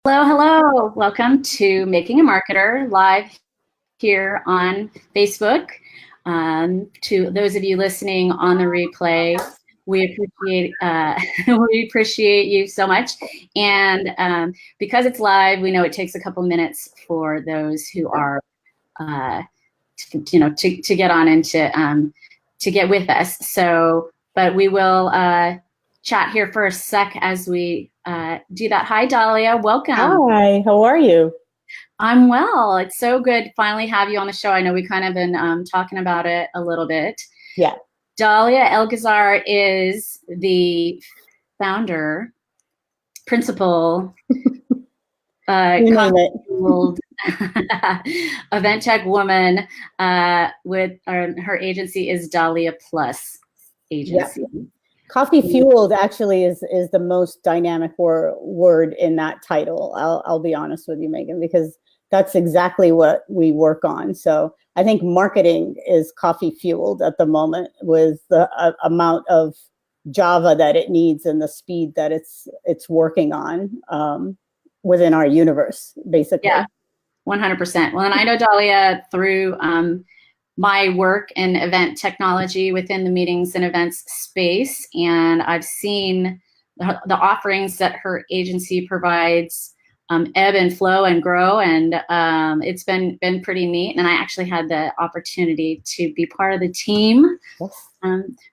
Hello, hello. Welcome to Making a Marketer live here on Facebook. To those of you listening on the replay, we appreciate we appreciate you so much. And because it's live, we know it takes a couple minutes for those who are, to get on and to get with us. So, but we will chat here for a sec as we do that. Hi, Dahlia. Welcome. Hi, how are you? I'm well. It's so good to finally have you on the show. I know we kind of been talking about it a little bit. Yeah. Dahlia Elgazar is the founder, principal, You name it. event tech woman with her agency is Dahlia Plus Agency. Yeah. Coffee fueled actually is the most dynamic word in that title. I'll be honest with you, Megan, because that's exactly what we work on. So I think marketing is coffee fueled at the moment with the amount of Java that it needs and the speed that it's working on within our universe, basically. Yeah, 100%. Well, and I know Dahlia through my work in event technology within the meetings and events space, and I've seen the offerings that her agency provides ebb and flow and grow, and it's been pretty neat. And I actually had the opportunity to be part of the team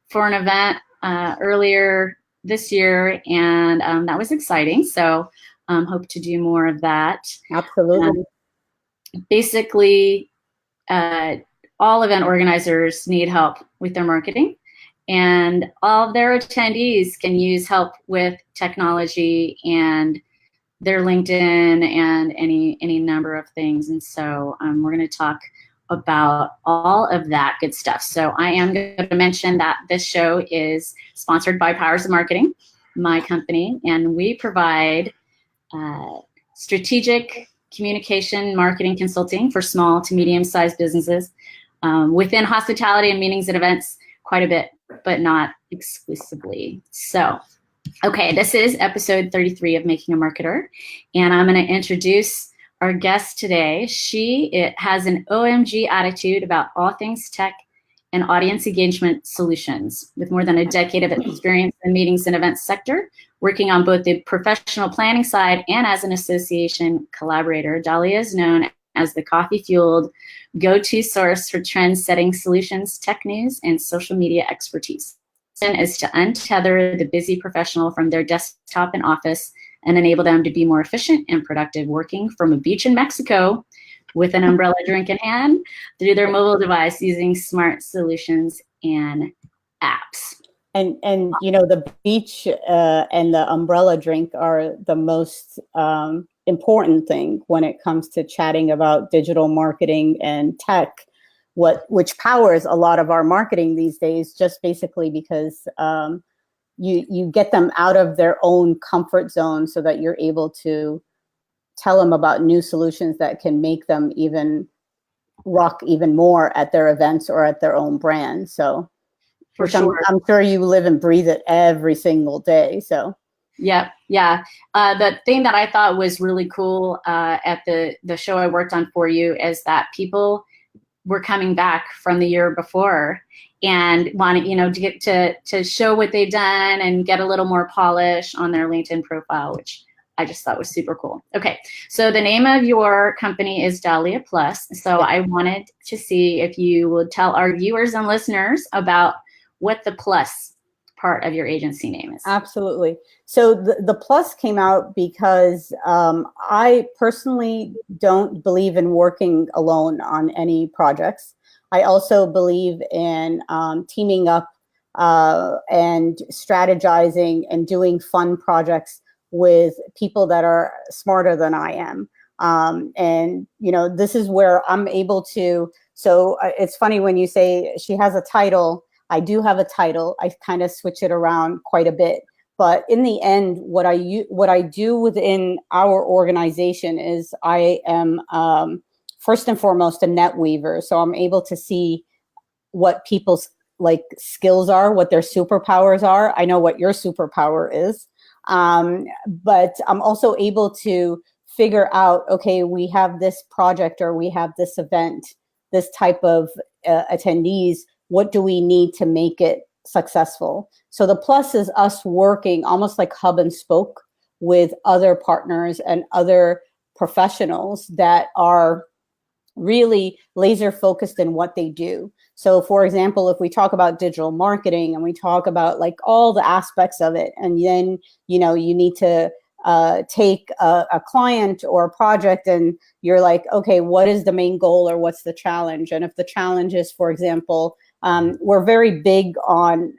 for an event earlier this year, and that was exciting. So hope to do more of that. Absolutely. Basically, all event organizers need help with their marketing, and all of their attendees can use help with technology and their LinkedIn and any number of things. And so we're going to talk about all of that good stuff. So I am going to mention that this show is sponsored by Powers of Marketing, my company, and we provide strategic communication marketing consulting for small to medium-sized businesses within hospitality and meetings and events quite a bit, but not exclusively. So, okay, this is episode 33 of Making a Marketer, and I'm going to introduce our guest today. She has an OMG attitude about all things tech and audience engagement solutions, with more than a decade of experience in the meetings and events sector, working on both the professional planning side and as an association collaborator. Dahlia is known as the coffee-fueled go-to source for trend-setting solutions, tech news, and social media expertise. Is to untether the busy professional from their desktop and office and enable them to be more efficient and productive working from a beach in Mexico with an umbrella drink in hand through their mobile device using smart solutions and apps. And you know, the beach and the umbrella drink are the most important thing when it comes to chatting about digital marketing and tech, which powers a lot of our marketing these days, just basically because you get them out of their own comfort zone so that you're able to tell them about new solutions that can make them even rock even more at their events or at their own brand. So for sure. I'm sure you live and breathe it every single day. So yeah. The thing that I thought was really cool at the show I worked on for you is that people were coming back from the year before and wanted, to get to show what they've done and get a little more polish on their LinkedIn profile, which I just thought was super cool. Okay, so the name of your company is Dahlia Plus. So I wanted to see if you would tell our viewers and listeners about what the plus part of your agency name is. Absolutely. So the plus came out because I personally don't believe in working alone on any projects. I also believe in teaming up and strategizing and doing fun projects with people that are smarter than I am. And, this is where I'm able to. So it's funny when you say she has a title. I do have a title. I kind of switch it around quite a bit. But in the end, what I do within our organization is I am first and foremost a net weaver. So I'm able to see what people's skills are, what their superpowers are. I know what your superpower is. But I'm also able to figure out, okay, we have this project or we have this event, this type of attendees, what do we need to make it successful? So the plus is us working almost like hub and spoke with other partners and other professionals that are really laser focused in what they do. So for example, if we talk about digital marketing and we talk about like all the aspects of it, and then, you know, you need to take a client or a project and you're like, okay, what is the main goal or what's the challenge? And if the challenge is, for example, we're very big on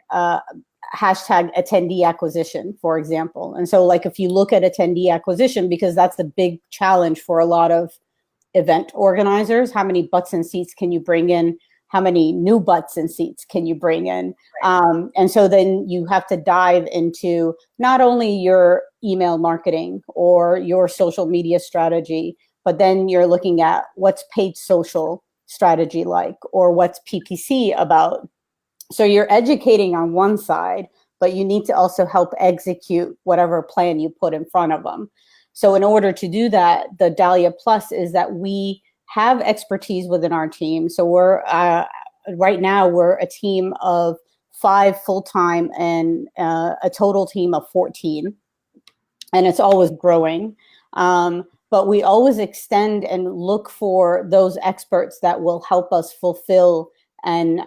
hashtag attendee acquisition, for example. And so like, if you look at attendee acquisition, because that's the big challenge for a lot of event organizers, how many butts and seats can you bring in? How many new butts and seats can you bring in? And so then you have to dive into not only your email marketing or your social media strategy, but then you're looking at what's paid social strategy like, or what's PPC about. So you're educating on one side, but you need to also help execute whatever plan you put in front of them. So in order to do that, the Dahlia Plus is that we have expertise within our team. So we're right now we're a team of 5 full-time and a total team of 14, and it's always growing. But we always extend and look for those experts that will help us fulfill and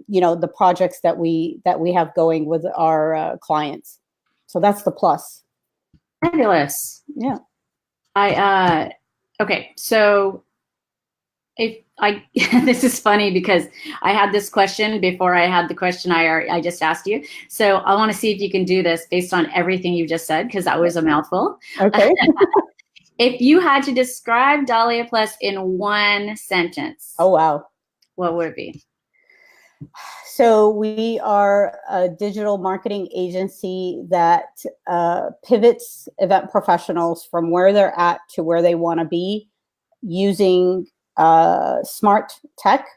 you know, the projects that we have going with our clients. So that's the plus. Fabulous. Yeah. Okay, so if I this is funny because I had this question before I had the question I just asked you. So I want to see if you can do this based on everything you just said, because that was a mouthful. Okay. If you had to describe Dahlia Plus in one sentence, Oh, wow. what would it be? So we are a digital marketing agency that pivots event professionals from where they're at to where they want to be using smart tech,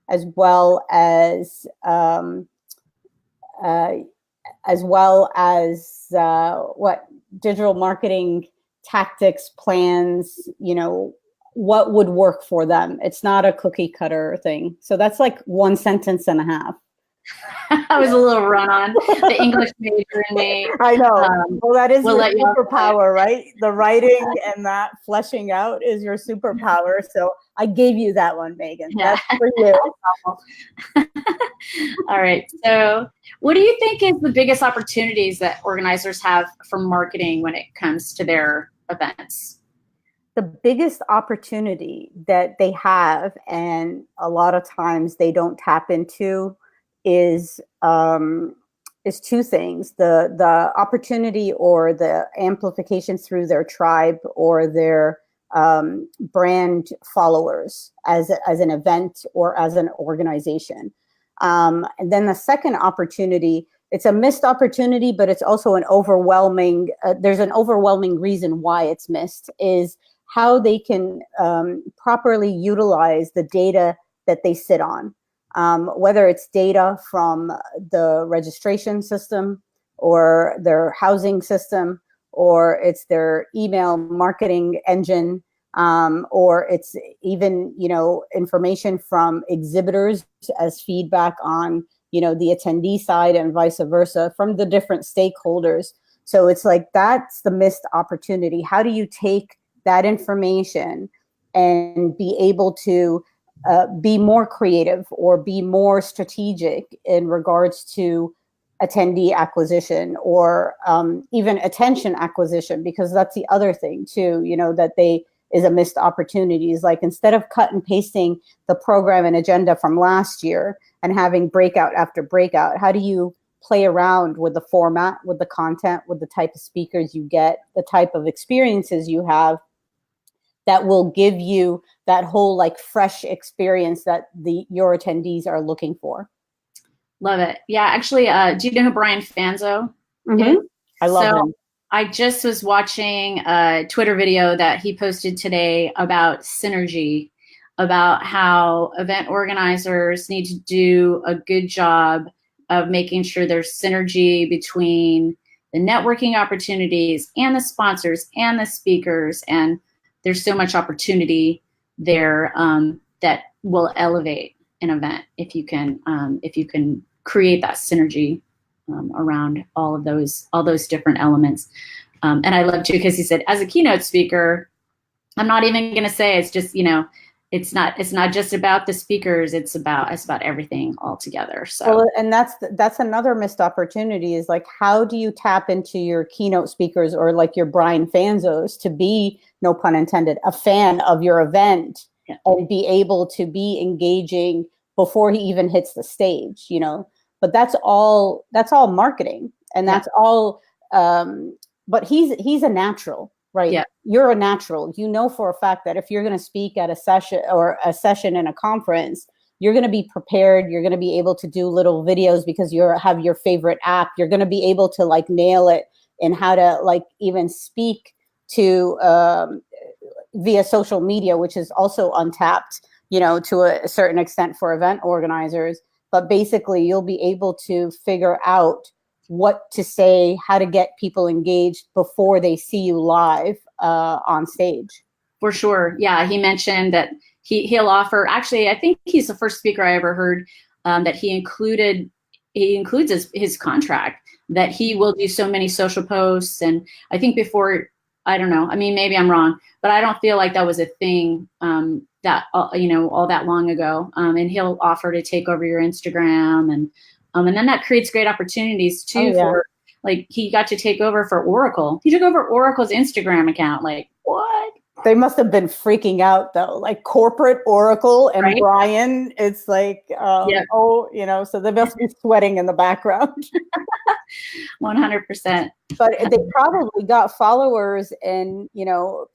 as well as what digital marketing tactics, plans, you know, what would work for them. It's not a cookie cutter thing. So that's like one sentence and a half. I was a little run on the English major in me. I know. Well, that is we'll your superpower, right? The writing and that fleshing out is your superpower. So I gave you that one, Megan. Yeah. That's for you. All right. So what do you think is the biggest opportunities that organizers have for marketing when it comes to their events? The biggest opportunity that they have, and a lot of times they don't tap into, is two things: the opportunity or the amplification through their tribe or their brand followers as an event or as an organization. And then the second opportunity, it's a missed opportunity, but it's also an overwhelming. There's an overwhelming reason why it's missed, is how they can properly utilize the data that they sit on. Whether it's data from the registration system or their housing system, or it's their email marketing engine, or it's even, you know, information from exhibitors as feedback on, you know, the attendee side and vice versa from the different stakeholders. So it's like, that's the missed opportunity. How do you take that information and be able to be more creative or be more strategic in regards to attendee acquisition, or even attention acquisition? Because that's the other thing too, you know, that is a missed opportunity. Is like, instead of cut and pasting the program and agenda from last year and having breakout after breakout, how do you play around with the format, with the content, with the type of speakers you get, the type of experiences you have, that will give you that whole like fresh experience that your attendees are looking for? Love it. Yeah, actually, do you know who Brian Fanzo is? I love him. I just was watching a Twitter video that he posted today about synergy, about how event organizers need to do a good job of making sure there's synergy between the networking opportunities and the sponsors and the speakers. And there's so much opportunity there that will elevate an event if you can create that synergy around all those different elements. And I love too, because he said, as a keynote speaker, I'm not even going to say it's just, it's not just about the speakers. It's about everything altogether. So, well, and that's another missed opportunity is like, how do you tap into your keynote speakers or like your Brian Fanzos to be, no pun intended, a fan of your event and be able to be engaging before he even hits the stage, but that's all marketing and that's all, but he's a natural. Right. Yeah. You're a natural. For a fact that if you're going to speak at a session in a conference, you're going to be prepared. You're going to be able to do little videos because have your favorite app. You're going to be able to like nail it in how to like even speak to via social media, which is also untapped, to a certain extent for event organizers. But basically, you'll be able to figure out what to say, how to get people engaged before they see you live on stage. For sure. Yeah. He mentioned that he'll offer, actually, I think he's the first speaker I ever heard that he includes his contract that he will do so many social posts. And I think before, I don't know, I mean, maybe I'm wrong, but I don't feel like that was a thing that, all that long ago. And he'll offer to take over your Instagram and then that creates great opportunities too for, like, he got to take over for Oracle. He took over Oracle's Instagram account. Like, what? They must have been freaking out though, like corporate Oracle and right? Brian. It's like, so they must be sweating in the background. 100%. But they probably got followers and,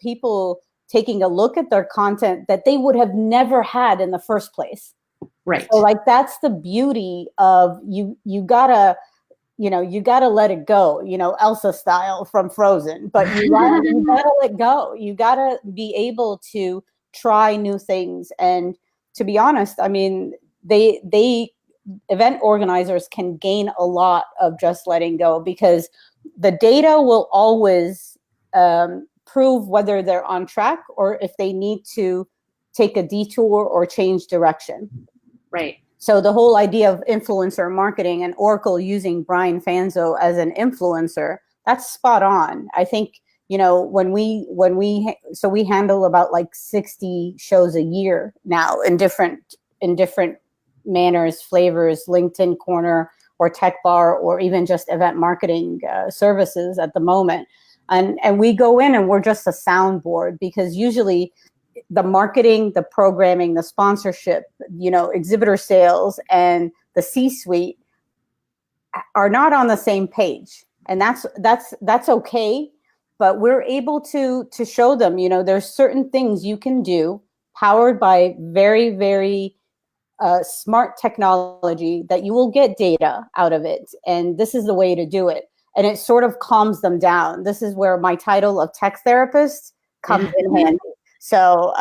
people taking a look at their content that they would have never had in the first place. Right. So like, that's the beauty of you gotta let it go, Elsa style from Frozen, but you gotta let go. You gotta be able to try new things. And to be honest, I mean, they event organizers can gain a lot of just letting go because the data will always prove whether they're on track or if they need to take a detour or change direction. Right. So the whole idea of influencer marketing and Oracle using Brian Fanzo as an influencer, that's spot on. I think, when we handle about like 60 shows a year now in different manners, flavors, LinkedIn Corner or Tech Bar, or even just event marketing services at the moment. And we go in and we're just a soundboard because usually the marketing, the programming, the sponsorship, exhibitor sales, and the C-suite are not on the same page, and that's okay. But we're able to show them, there's certain things you can do powered by very, very smart technology that you will get data out of it, and this is the way to do it. And it sort of calms them down. This is where my title of tech therapist comes in handy. So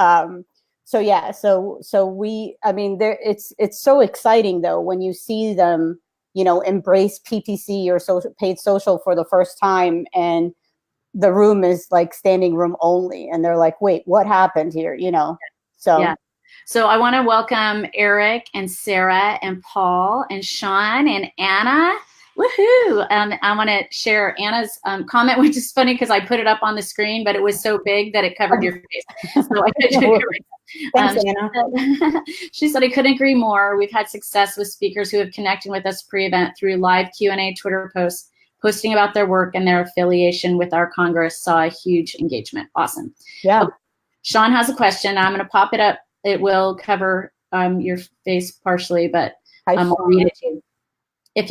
we, I mean, it's so exciting though, when you see them, embrace PPC or paid social for the first time and the room is like standing room only. And they're like, wait, what happened here? So. Yeah. So I want to welcome Eric and Sarah and Paul and Sean and Anna. Woohoo! I want to share Anna's comment, which is funny because I put it up on the screen, but it was so big that it covered your face. So I couldn't Thanks, Anna. She said, I couldn't agree more. We've had success with speakers who have connected with us pre-event through live Q&A Twitter posts, posting about their work and their affiliation with our Congress. Saw a huge engagement. Awesome. Yeah. Okay. Sean has a question. I'm going to pop it up. It will cover your face partially, but I'll read it to you. If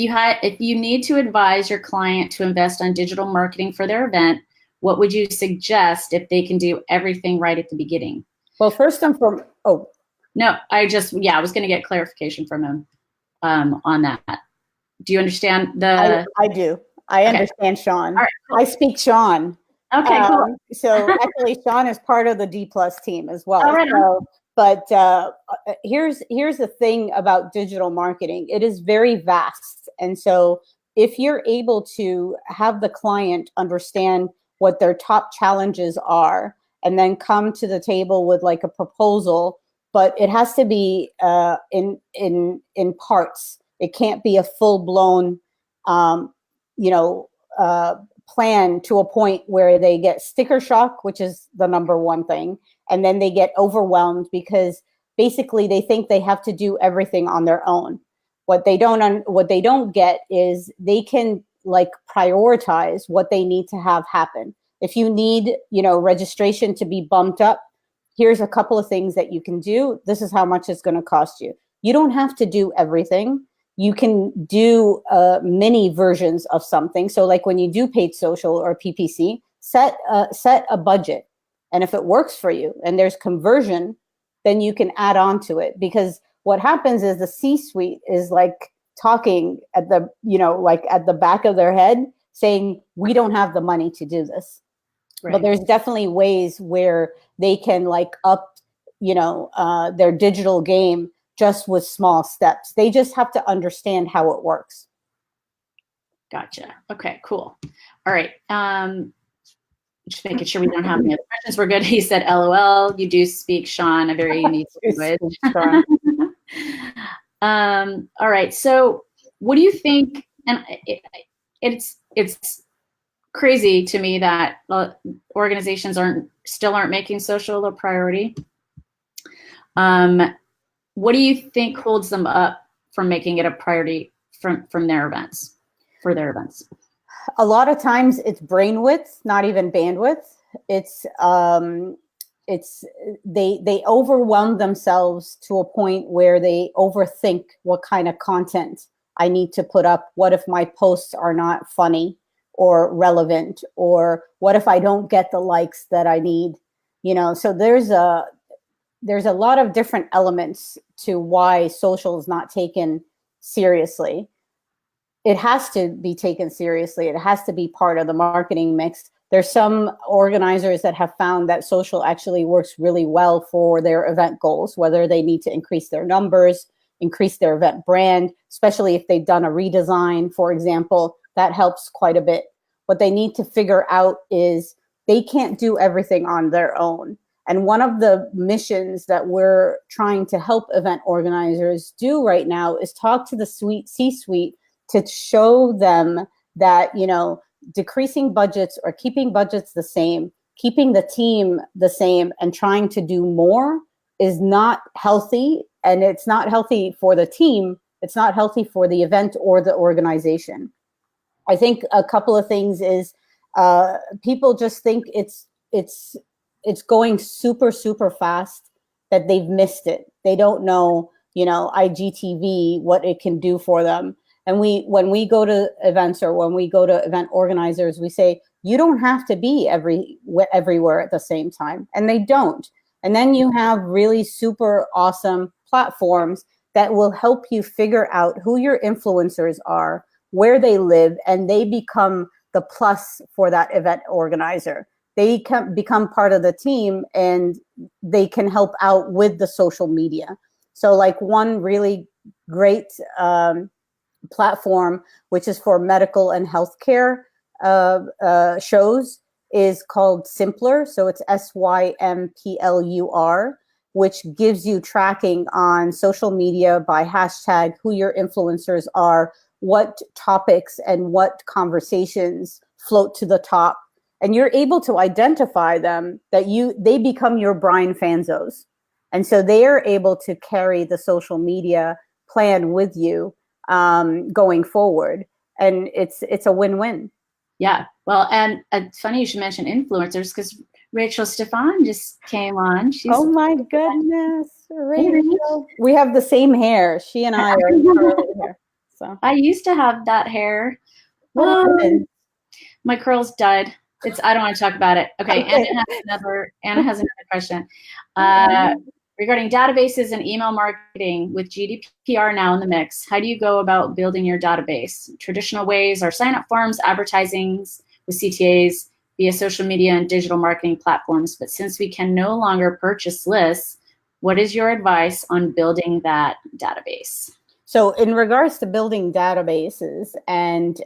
you need to advise your client to invest on digital marketing for their event, what would you suggest if they can do everything right at the beginning? Well, first and foremost, no, I was going to get clarification from him on that. Do you understand the? I do. I understand Sean. All right, cool. I speak Sean. Okay, cool. So actually, Sean is part of the D+ team as well. All right. But here's the thing about digital marketing. It is very vast. And so if you're able to have the client understand what their top challenges are and then come to the table with like a proposal, but it has to be in parts. It can't be a full-blown plan to a point where they get sticker shock, which is the number one thing, and then they get overwhelmed because basically they think they have to do everything on their own. What they don't get is they can like prioritize what they need to have happen. If you need, registration to be bumped up, here's a couple of things that you can do. This is how much it's going to cost you. You don't have to do everything. You can do mini versions of something. So like when you do paid social or PPC, set a budget. And if it works for you and there's conversion, then you can add on to it. Because what happens is the C-suite is like talking at the, like at the back of their head saying, we don't have the money to do this. Right. But there's definitely ways where they can like up, their digital game just with small steps. They just have to understand how it works. Gotcha. Okay, cool. All right. Just making sure we don't have any other questions. We're good. He said, LOL. You do speak, Sean, a very unique language. All right. So what do you think? And it's crazy to me that organizations still aren't making social a priority. What do you think holds them up from making it a priority from their events, for their events? A lot of times it's brain width, not even bandwidth. It's they overwhelm themselves to a point where they overthink what kind of content I need to put up. What if my posts are not funny or relevant, or what if I don't get the likes that I need? So there's a lot of different elements to why social is not taken seriously. It has to be taken seriously. It has to be part of the marketing mix. There's some organizers that have found that social actually works really well for their event goals, whether they need to increase their numbers, increase their event brand, especially if they've done a redesign, for example, that helps quite a bit. What they need to figure out is they can't do everything on their own. And one of the missions that we're trying to help event organizers do right now is talk to the C-suite to show them that, decreasing budgets or keeping budgets the same, keeping the team the same and trying to do more is not healthy. And it's not healthy for the team. It's not healthy for the event or the organization. I think a couple of things is people just think it's going super, super fast, that they've missed it. They don't know, IGTV, what it can do for them. And when we go to events or when we go to event organizers, we say, you don't have to be everywhere at the same time. And they don't. And then you have really super awesome platforms that will help you figure out who your influencers are, where they live, and they become the plus for that event organizer. They can become part of the team and they can help out with the social media. So like one really great platform, which is for medical and healthcare shows, is called Sympler. So it's SYMPLUR, which gives you tracking on social media by hashtag, who your influencers are, what topics and what conversations float to the top. And you're able to identify them, that they become your Brian Fanzos. And so they are able to carry the social media plan with you going forward. And it's a win-win. Yeah. Well, and it's funny you should mention influencers, because Rachel Stefan just came on. Oh my goodness, Rachel. We have the same hair. She and I are curly hair. So I used to have that hair. My curls died. I don't want to talk about it. Okay. Anna has another question. Regarding databases and email marketing with GDPR now in the mix, how do you go about building your database? Traditional ways are sign-up forms, advertisings with CTAs via social media and digital marketing platforms. But since we can no longer purchase lists, what is your advice on building that database? So in regards to building databases, and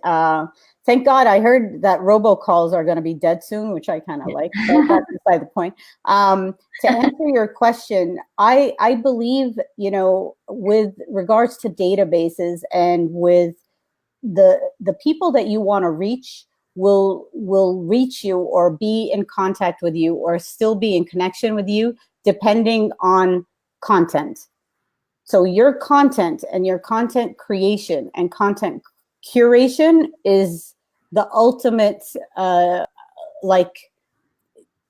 thank God I heard that robocalls are going to be dead soon, which I kind of like, but that's beside the point. To answer your question, I believe, you know, with regards to databases and with the people that you want to reach will reach you or be in contact with you or still be in connection with you depending on content. So your content and your content creation and content curation is the ultimate like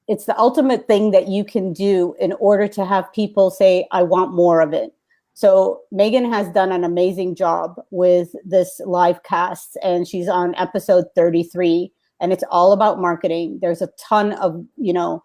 it's the ultimate thing that you can do in order to have people say, I want more of it. So Megan has done an amazing job with this live cast, and she's on episode 33, and it's all about marketing. There's a ton of, you know,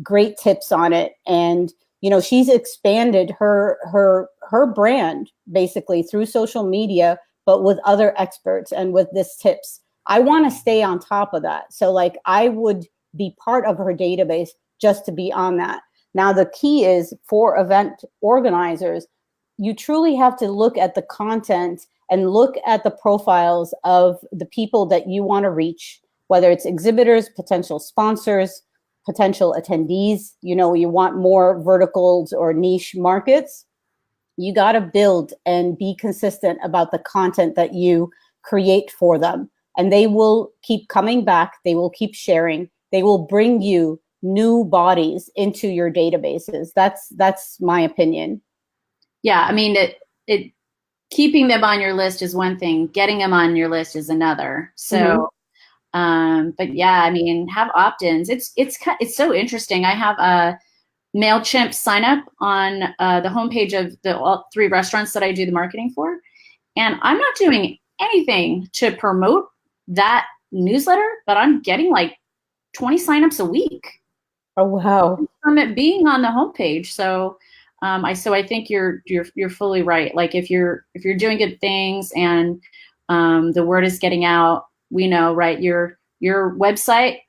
great tips on it. And, you know, she's expanded her brand basically through social media, but with other experts and with this tips. I want to stay on top of that. So like I would be part of her database just to be on that. Now, the key is for event organizers, you truly have to look at the content and look at the profiles of the people that you want to reach, whether it's exhibitors, potential sponsors, potential attendees. You know, you want more verticals or niche markets. You got to build and be consistent about the content that you create for them. And they will keep coming back. They will keep sharing. They will bring you new bodies into your databases. That's my opinion. Yeah, I mean, it keeping them on your list is one thing. Getting them on your list is another. So, but yeah, I mean, have opt-ins. It's so interesting. I have a MailChimp sign up on the homepage of the all three restaurants that I do the marketing for, and I'm not doing anything to promote that newsletter, but I'm getting like 20 signups a week. Oh wow! From it being on the homepage. So. I think you're fully right. Like if you're doing good things and the word is getting out, we know, right? Your website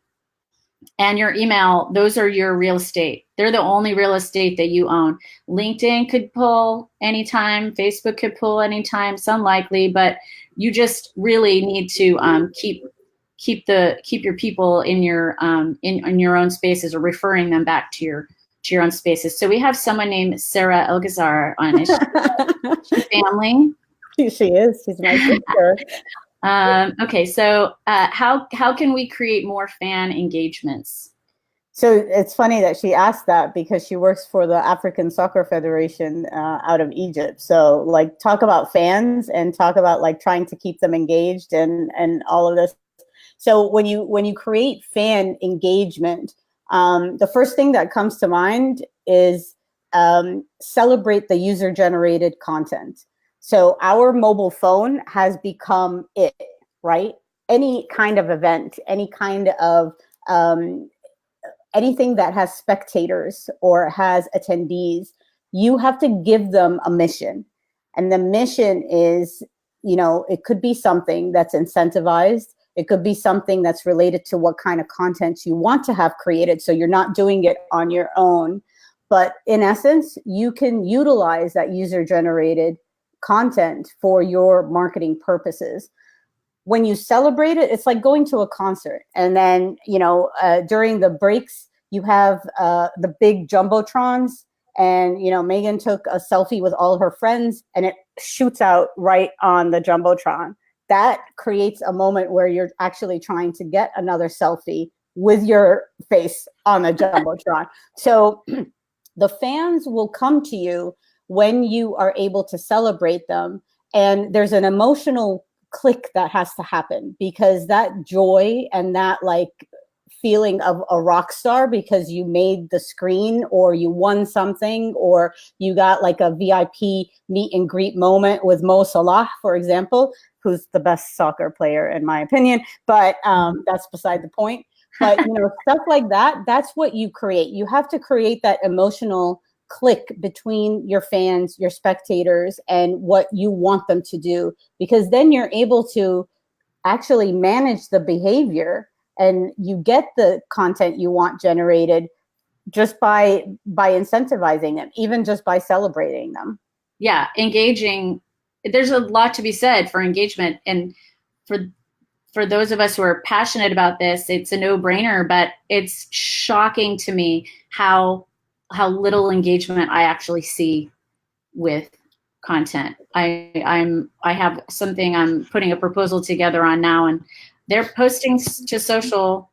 and your email, those are your real estate. They're the only real estate that you own. LinkedIn could pull anytime. Facebook could pull anytime. It's unlikely, but you just really need to keep your people in your in your own spaces or referring them back to your own spaces. So we have someone named Sarah Elgazar on it. She's family. She is. She's my sister. Okay, so how can we create more fan engagements? So it's funny that she asked that because she works for the African Soccer Federation out of Egypt. So like talk about fans and talk about like trying to keep them engaged and all of this. So when you create fan engagement, the first thing that comes to mind is celebrate the user-generated content. So our mobile phone has become it, right? Any kind of event, any kind of anything that has spectators or has attendees, you have to give them a mission. And the mission is, you know, it could be something that's incentivized. It could be something that's related to what kind of content you want to have created. So you're not doing it on your own. But in essence, you can utilize that user-generated content for your marketing purposes. When you celebrate it, it's like going to a concert. And then, you know, during the breaks, you have the big jumbotrons. And, you know, Megan took a selfie with all her friends and it shoots out right on the jumbotron. That creates a moment where you're actually trying to get another selfie with your face on the jumbotron. So the fans will come to you when you are able to celebrate them. And there's an emotional click that has to happen because that joy and that like feeling of a rock star because you made the screen or you won something or you got like a VIP meet and greet moment with Mo Salah, for example, who's the best soccer player in my opinion, but that's beside the point. But you know, stuff like that, that's what you create. You have to create that emotional click between your fans, your spectators, and what you want them to do, because then you're able to actually manage the behavior and you get the content you want generated just by incentivizing them, even just by celebrating them. Yeah, engaging there's a lot to be said for engagement, and for those of us who are passionate about this, it's a no-brainer, but it's shocking to me how little engagement I actually see with content. I have something I'm putting a proposal together on now, and they're posting to social.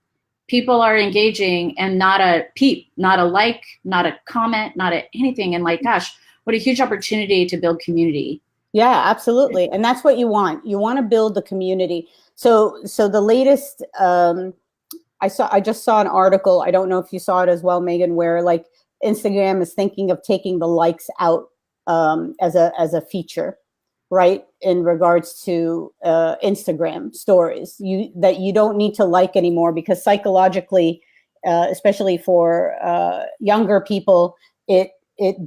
People are engaging, and not a peep, not a like, not a comment, not anything. And like, gosh, what a huge opportunity to build community. Yeah, absolutely. And that's what you want. You want to build the community. So the latest, I just saw an article. I don't know if you saw it as well, Megan, where like Instagram is thinking of taking the likes out as a feature, right? In regards to Instagram stories, that you don't need to like anymore, because psychologically, especially for younger people, it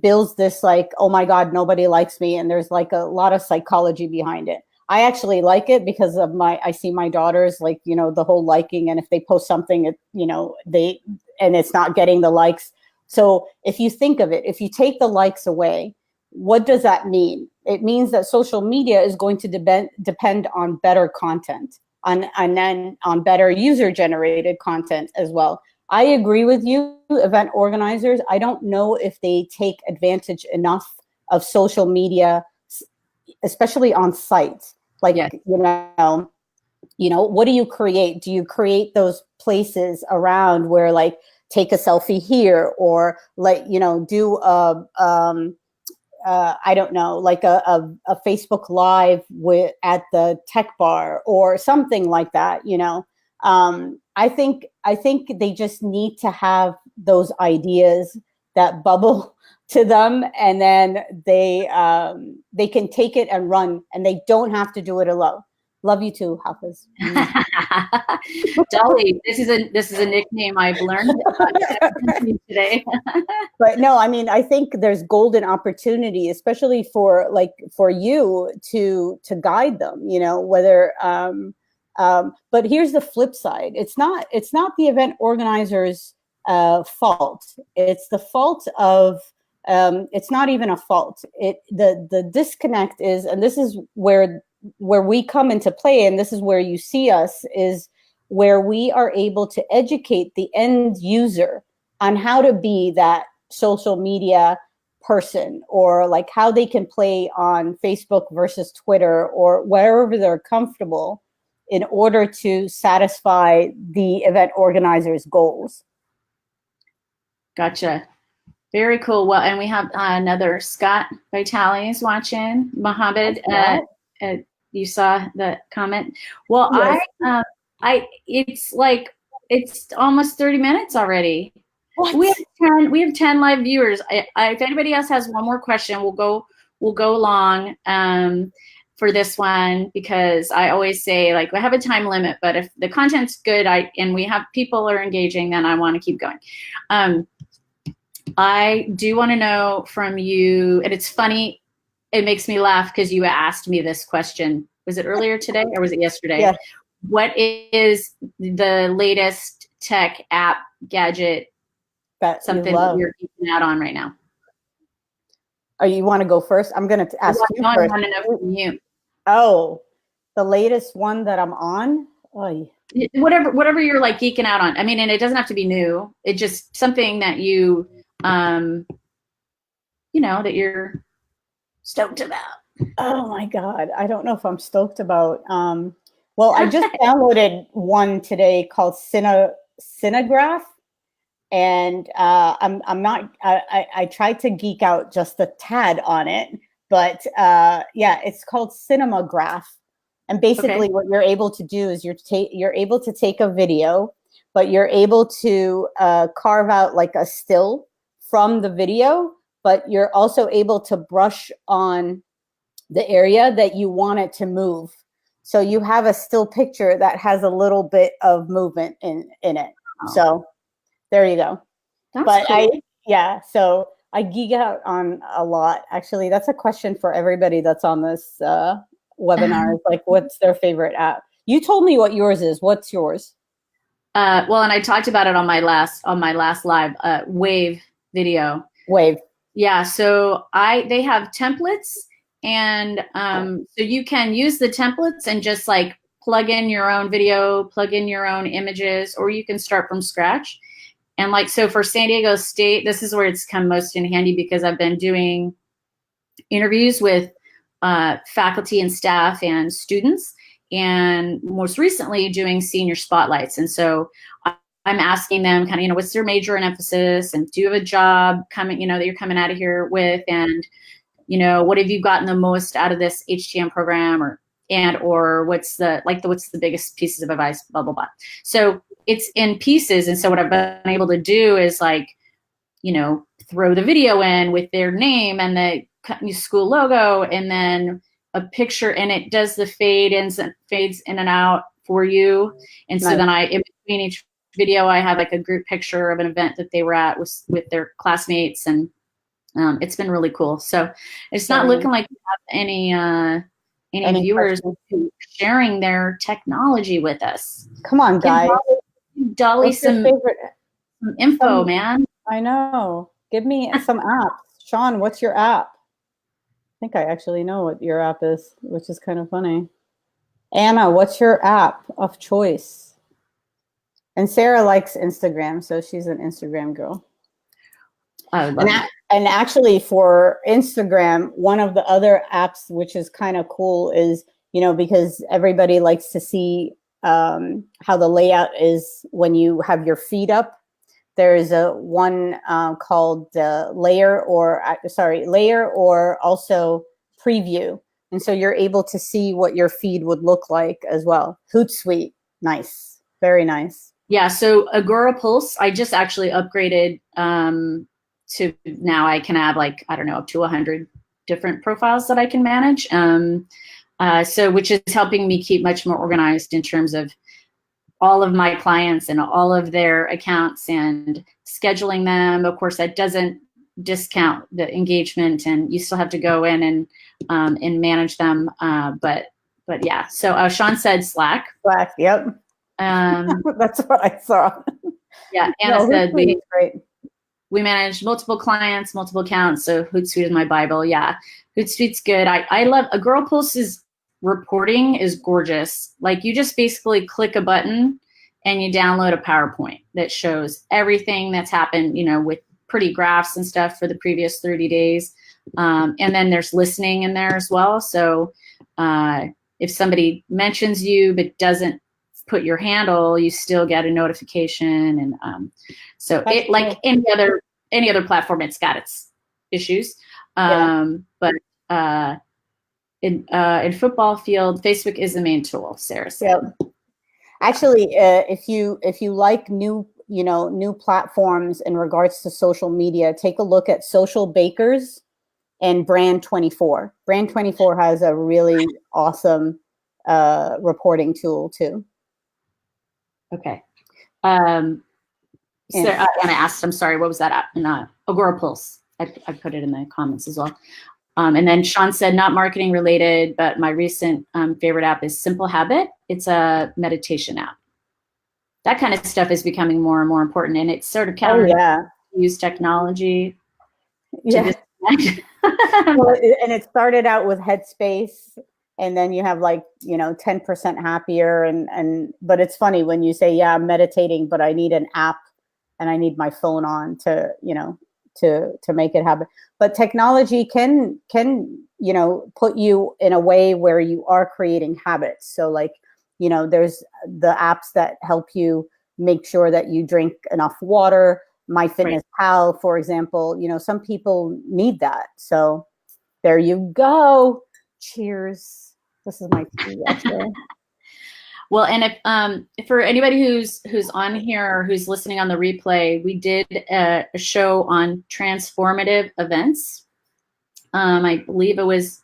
builds this like, oh my God, nobody likes me. And there's like a lot of psychology behind it. I actually like it because of I see my daughters, like, you know, the whole liking, and if they post something, and it's not getting the likes. So if you think of it, if you take the likes away, what does that mean? It means that social media is going to depend on better content, and then on better user generated content as well. I agree with you, event organizers. I don't know if they take advantage enough of social media, especially on sites. Like, yes. What do you create? Do you create those places around where, like, take a selfie here, or like, do I don't know, like a Facebook Live at the tech bar or something like that, I think they just need to have those ideas that bubble to them, and then they can take it and run, and they don't have to do it alone. Love you too, Hafiz. Dolly, this is a nickname I've learned today. But no, I mean, I think there's golden opportunity, especially for you to guide them, whether but here's the flip side. It's not the event organizer's fault. It's the fault of it's not even a fault. The disconnect is, and this is where we come into play, and this is where you see us, is where we are able to educate the end user on how to be that social media person, or like how they can play on Facebook versus Twitter or wherever they're comfortable, in order to satisfy the event organizer's goals. Gotcha. Very cool. Well, and we have another Scott Vitale is watching. Mohammed, you saw the comment. Well, yes. It's almost 30 minutes already. What? We have 10 live viewers. If anybody else has one more question, we'll go long for this one, because I always say, like, I have a time limit, but if the content's good, and we have people are engaging, then I want to keep going. I do want to know from you, and it's funny, it makes me laugh because you asked me this question. Was it earlier today or was it yesterday? Yeah. What is the latest tech app gadget, something that you're geeking out on right now? Oh, you want to go first? I'm going to ask you first. I want to know from you. Oh, the latest one that I'm on? Oh. Whatever you're like geeking out on. I mean, and it doesn't have to be new. It's just something that you, that you're stoked about. Oh my God. I don't know if I'm stoked about. Well, I just downloaded one today called Cinegraph. And I tried to geek out just a tad on it, but it's called Cinemagraph. And basically what you're able to do is you're able to take a video, but you're able to carve out like a still from the video, but you're also able to brush on the area that you want it to move. So you have a still picture that has a little bit of movement in it. Oh. So there you go. That's but cool. So I geek out on a lot. Actually, that's a question for everybody that's on this webinar. Like, what's their favorite app? You told me what yours is. What's yours? Well, and I talked about it on my last live, Wave video. Wave. Yeah. So they have templates, And so you can use the templates and just like plug in your own video, plug in your own images, or you can start from scratch. And like, so for San Diego State, this is where it's come most in handy because I've been doing interviews with faculty and staff and students, and most recently doing senior spotlights. And so I'm asking them kind of, you know, what's their major and emphasis, and do you have a job coming, you know, that you're coming out of here with, and, you know, what have you gotten the most out of this HTM program, or what's the biggest pieces of advice, blah, blah, blah. So it's in pieces. And so what I've been able to do is like, you know, throw the video in with their name and the school logo, and then a picture, and it does the fades in and out for you. And so then in between each video, I have like a group picture of an event that they were at with their classmates, and it's been really cool. So it's not looking like we have any viewers sharing their technology with us. Come on, guys. Dolly, some info, man. I know. Give me some apps. Sean, what's your app? I think I actually know what your app is, which is kind of funny. Anna, what's your app of choice? And Sarah likes Instagram, so she's an Instagram girl. And actually for Instagram, one of the other apps, which is kind of cool, is, you know, because everybody likes to see how the layout is when you have your feed up. There's a one called Layer or also Preview. And so you're able to see what your feed would look like as well. Hootsuite, nice, very nice. Yeah, so Agorapulse, I just actually upgraded to now I can have like, I don't know, up to 100 different profiles that I can manage. So which is helping me keep much more organized in terms of all of my clients and all of their accounts and scheduling them. Of course, that doesn't discount the engagement, and you still have to go in and manage them. But yeah, so Sean said Slack. Slack, yep. That's what I saw. Yeah, Anna said we manage multiple clients, multiple accounts. So Hootsuite is my Bible. Yeah, Hootsuite's good. I love Agorapulse's reporting is gorgeous. Like you just basically click a button and you download a PowerPoint that shows everything that's happened, you know, with pretty graphs and stuff for the previous 30 days. And then there's listening in there as well. So if somebody mentions you but doesn't put your handle, you still get a notification. And so that's it, like any other platform, it's got its issues. But in football field, Facebook is the main tool, Sarah said. Yep. Actually, if you like new platforms in regards to social media, take a look at Social Bakers and Brand24. Brand24 has a really awesome reporting tool too. Okay. Anna asked, I'm sorry, what was that app? Agorapulse. I put it in the comments as well. And then Sean said, not marketing related, but my recent favorite app is Simple Habit. It's a meditation app. That kind of stuff is becoming more and more important, and it's sort of counter to use technology. Yeah. Well, and it started out with Headspace, and then you have like, 10% happier. But it's funny when you say, yeah, I'm meditating, but I need an app and I need my phone on to make it happen. But technology can put you in a way where you are creating habits. So like, there's the apps that help you make sure that you drink enough water. MyFitnessPal, for example, some people need that. So there you go. Cheers. This is my tea actually. Well, and if for anybody who's on here or who's listening on the replay, we did a show on transformative events. I believe it was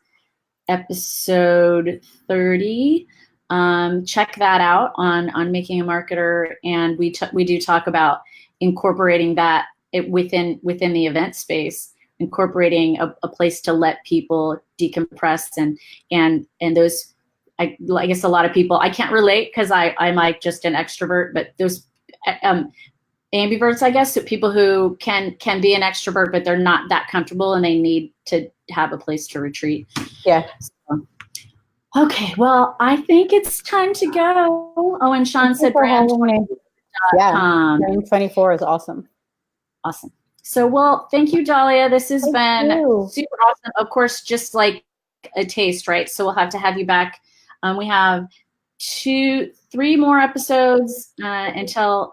episode 30. Check that out on Making a Marketer, and we do talk about incorporating that within the event space, incorporating a place to let people decompress and those. I guess a lot of people, I can't relate because I'm like just an extrovert, but those ambiverts, I guess, so people who can be an extrovert, but they're not that comfortable and they need to have a place to retreat. Yeah. So, okay, well, I think it's time to go. Oh, and Sean said brand24.com. Yeah, brand24 is awesome. Awesome. So, well, thank you, Dahlia. This has been super awesome. Of course, just like a taste, right? So we'll have to have you back. We have 3 more episodes until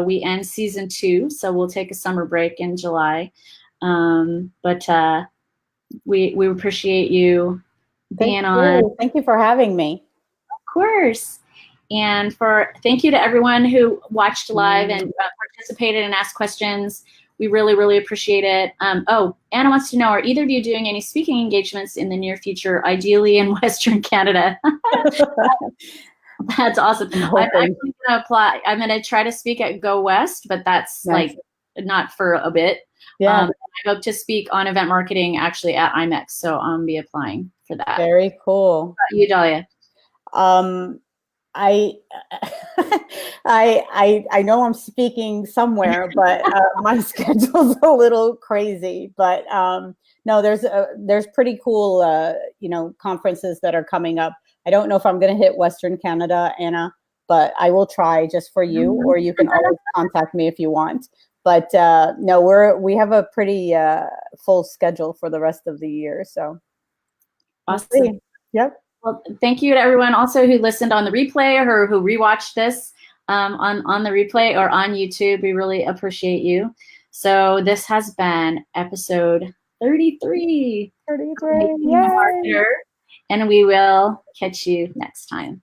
we end season 2. So we'll take a summer break in July. But we appreciate you being on. Thank you for having me. Of course. And thank you to everyone who watched live and participated and asked questions. We really, really appreciate it. Oh, Anna wants to know, are either of you doing any speaking engagements in the near future, ideally in Western Canada? That's awesome. I'm actually going to apply. I'm going to try to speak at Go West, but that's like not for a bit. Yeah. I hope to speak on event marketing actually at IMEX, so I'll be applying for that. Very cool. How about you, Dahlia? I know I'm speaking somewhere, but my schedule's a little crazy. But no, there's pretty cool conferences that are coming up. I don't know if I'm going to hit Western Canada, Anna, but I will try just for you, or you can always contact me if you want. But no, we have a pretty full schedule for the rest of the year. So awesome. Yep. Well, thank you to everyone also who listened on the replay or who rewatched this on the replay or on YouTube. We really appreciate you. So this has been episode 33. 33. Yay. And we will catch you next time.